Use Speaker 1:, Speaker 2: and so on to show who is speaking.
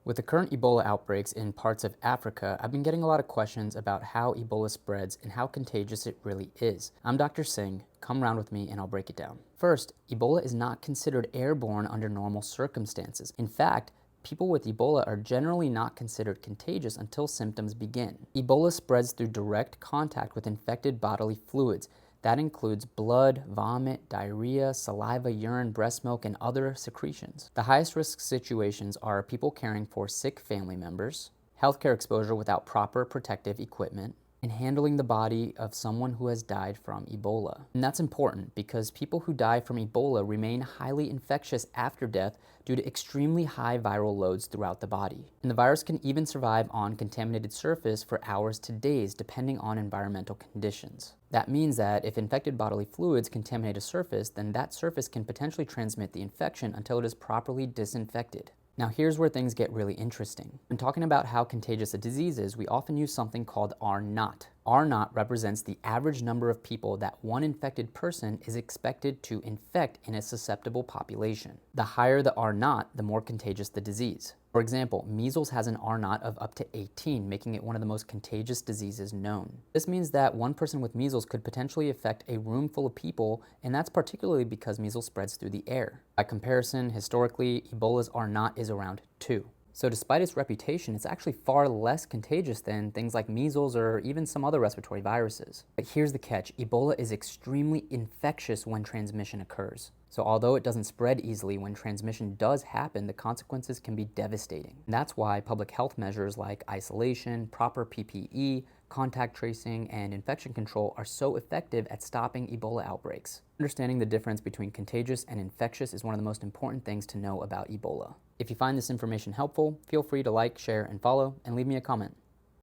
Speaker 1: With the current Ebola outbreaks in parts of Africa, I've been getting a lot of questions about how Ebola spreads and how contagious it really is. I'm Dr. Singh. Come round with me and I'll break it down. First, Ebola is not considered airborne under normal circumstances. In fact, people with Ebola are generally not considered contagious until symptoms begin. Ebola spreads through direct contact with infected bodily fluids. That includes blood, vomit, diarrhea, saliva, urine, breast milk, and other secretions. The highest risk situations are people caring for sick family members, healthcare exposure without proper protective equipment, and handling the body of someone who has died from Ebola. And that's important because people who die from Ebola remain highly infectious after death due to extremely high viral loads throughout the body. And the virus can even survive on contaminated surface for hours to days, depending on environmental conditions. That means that if infected bodily fluids contaminate a surface, then that surface can potentially transmit the infection until it is properly disinfected. Now here's where things get really interesting. When talking about how contagious a disease is, we often use something called R0. R0 represents the average number of people that one infected person is expected to infect in a susceptible population. The higher the R0, the more contagious the disease. For example, measles has an R0 of up to 18, making it one of the most contagious diseases known. This means that one person with measles could potentially affect a room full of people, and that's particularly because measles spreads through the air. By comparison, historically, Ebola's R0 is around 2. So despite its reputation, it's actually far less contagious than things like measles or even some other respiratory viruses. But here's the catch: Ebola is extremely infectious when transmission occurs. So although it doesn't spread easily, when transmission does happen, the consequences can be devastating. And that's why public health measures like isolation, proper PPE, contact tracing, and infection control are so effective at stopping Ebola outbreaks. Understanding the difference between contagious and infectious is one of the most important things to know about Ebola. If you find this information helpful, feel free to like, share, and follow, and leave me a comment.